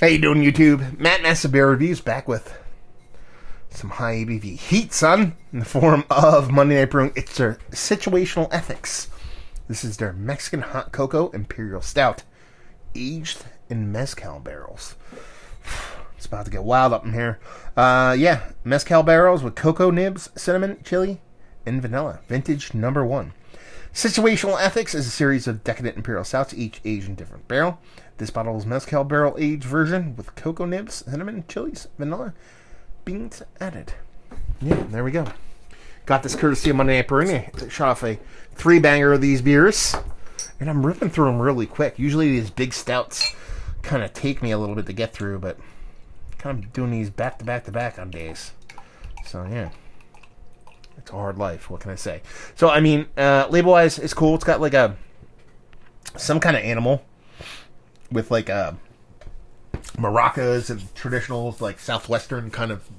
How you doing, YouTube? Matt Massa Beer Reviews back with some high ABV heat, son, in the form of Monday Night Brewing. It's their Situational Ethics. This is their Mexican Hot Cocoa Imperial Stout, aged in Mezcal barrels. It's about to get wild up in here. Mezcal barrels with cocoa nibs, cinnamon, chili, and vanilla. Vintage number 1. Situational Ethics is a series of decadent imperial stouts, each aged in a different barrel. This bottle is Mezcal barrel aged version with cocoa nibs, cinnamon, chilies, vanilla, beans added. Yeah, there we go. Got this courtesy of Monday Night Brewing. I shot off a 3-banger of these beers, and I'm ripping through them really quick. Usually these big stouts kind of take me a little bit to get through, but kind of doing these back to back to back on days. So yeah. It's a hard life. What can I say? So, I mean, label-wise, it's cool. It's got, like, some kind of animal with, like, maracas and traditional, like, Southwestern kind of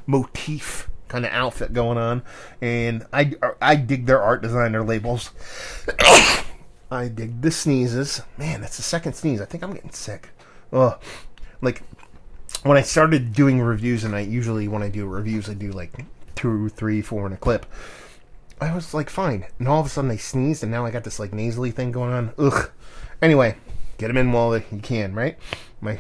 motif kind of outfit going on. And I dig their art design, their labels. I dig the sneezes. Man, that's the second sneeze. I think I'm getting sick. Ugh. Like, when I started doing reviews, and when I do reviews, I do, like, 2, 3, 4 in a clip. I was like fine, and all of a sudden I sneezed, and now I got this like nasally thing going on. Ugh. Anyway, get them in while you can, right? My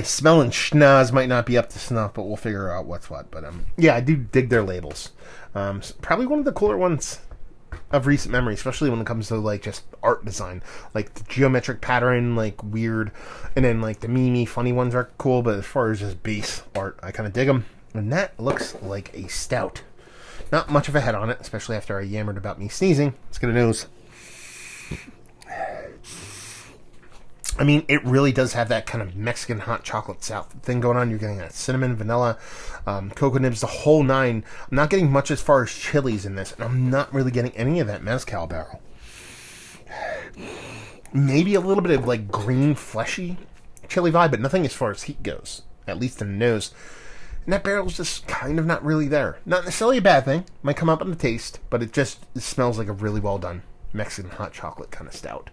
smell and schnoz might not be up to snuff, but we'll figure out what's what. But yeah, I do dig their labels. Probably one of the cooler ones of recent memory, especially when it comes to like just art design, like the geometric pattern, like weird, and then like the meme funny ones are cool. But as far as just base art, I kind of dig them. And that looks like a stout. Not much of a head on it, especially after I yammered about me sneezing. Let's get a nose. I mean, it really does have that kind of Mexican hot chocolate stout thing going on. You're getting that cinnamon, vanilla, cocoa nibs, the whole nine. I'm not getting much as far as chilies in this, and I'm not really getting any of that mezcal barrel. Maybe a little bit of like green, fleshy chili vibe, but nothing as far as heat goes, at least in the nose. And that barrel's just kind of not really there. Not necessarily a bad thing. Might come up on the taste, but it smells like a really well done Mexican hot chocolate kind of stout.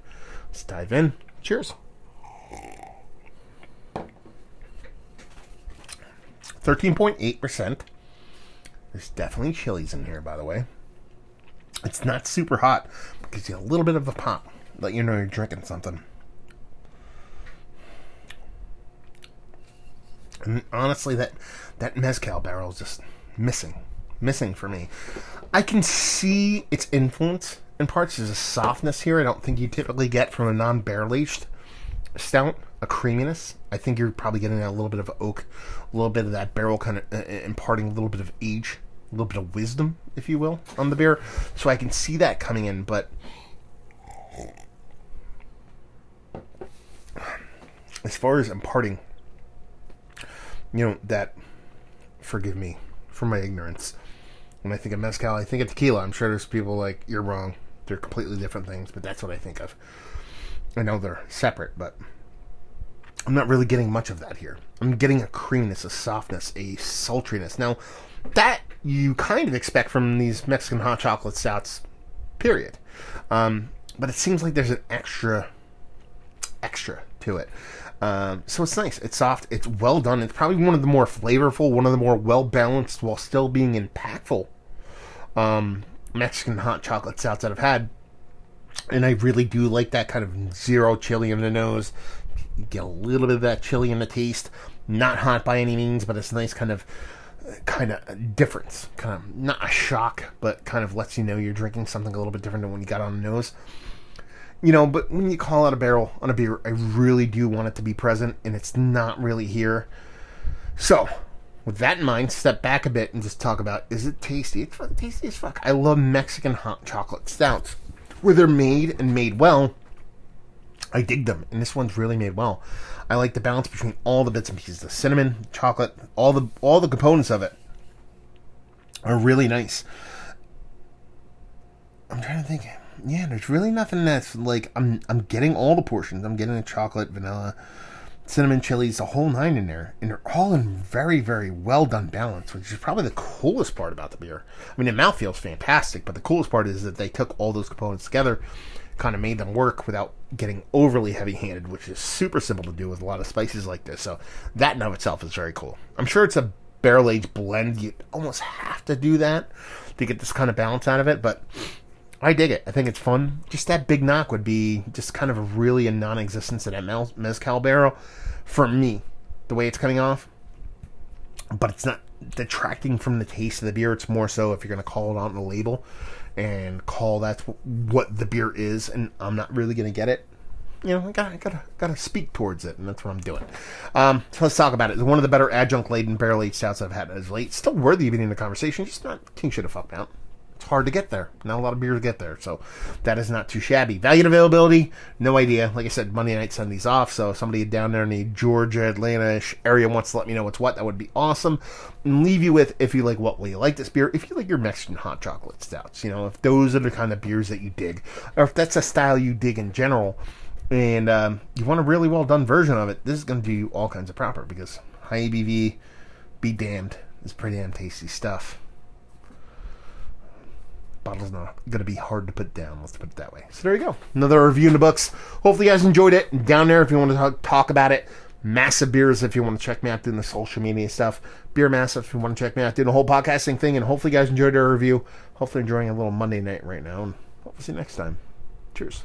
Let's dive in. Cheers. 13.8%. There's definitely chilies in here, by the way. It's not super hot. It gives you a little bit of a pop. Let you know you're drinking something. And honestly, that mezcal barrel is just missing for me. I can see its influence in parts. There's a softness here I don't think you typically get from a non-barrel aged stout. A creaminess. I think you're probably getting a little bit of oak, a little bit of that barrel kind of imparting a little bit of age, a little bit of wisdom, if you will, on the beer. So I can see that coming in, but as far as imparting, that, forgive me for my ignorance. When I think of mezcal, I think of tequila. I'm sure there's people like, you're wrong. They're completely different things, but that's what I think of. I know they're separate, but I'm not really getting much of that here. I'm getting a creaminess, a softness, a sultriness. Now, that you kind of expect from these Mexican hot chocolate stouts, period. But it seems like there's an extra to it. So it's nice. It's soft. It's well done. It's probably one of the more flavorful, one of the more well-balanced while still being impactful Mexican hot chocolate stouts that I've had. And I really do like that kind of zero chili in the nose. You get a little bit of that chili in the taste. Not hot by any means, but it's a nice kind of difference. Kind of not a shock, but kind of lets you know you're drinking something a little bit different than when you got on the nose. But when you call out a barrel on a beer, I really do want it to be present, and it's not really here. So, with that in mind, step back a bit and just talk about, is it tasty? It's tasty as fuck. I love Mexican hot chocolate stouts. Where they're made and made well, I dig them, and this one's really made well. I like the balance between all the bits and pieces. The cinnamon, chocolate, all the components of it are really nice. I'm trying to think. Yeah, there's really nothing that's like I'm getting all the portions. I'm getting the chocolate, vanilla, cinnamon, chilies, the whole nine in there, and they're all in very, very well done balance, which is probably the coolest part about the beer. I mean, the mouthfeel is fantastic, but the coolest part is that they took all those components together, kind of made them work without getting overly heavy-handed, which is super simple to do with a lot of spices like this. So that in of itself is very cool. I'm sure it's a barrel-aged blend. You almost have to do that to get this kind of balance out of it, but I dig it. I think it's fun. Just that big knock would be just kind of really a non-existence in that Mezcal barrel for me, the way it's coming off. But it's not detracting from the taste of the beer. It's more so if you're going to call it on the label and call that's what the beer is, and I'm not really going to get it. You know, I gotta speak towards it, and that's what I'm doing. So let's talk about it. It's one of the better adjunct-laden barrel-aged stouts I've had as late. Still worthy of being in the conversation, just not king shit have fucked out. It's hard to get there. Not a lot of beers get there, so that is not too shabby. Value and availability, no idea. Like I said, Monday night, Sunday's off, so if somebody down there in the Georgia, Atlanta-ish area wants to let me know what's what, that would be awesome. And leave you with, if you like what, will you like this beer? If you like your Mexican hot chocolate stouts, you know, if those are the kind of beers that you dig, or if that's a style you dig in general, and you want a really well done version of it, this is going to do you all kinds of proper, because high ABV, be damned, is pretty damn tasty stuff. Bottle's not going to be hard to put down, let's put it that way. So there you go. Another review in the books. Hopefully you guys enjoyed it. Down there if you want to talk about it. Massive Beers if you want to check me out doing the social media stuff. Beer Massive if you want to check me out doing the whole podcasting thing. And hopefully you guys enjoyed our review. Hopefully enjoying a little Monday night right now. And hopefully see you next time. Cheers.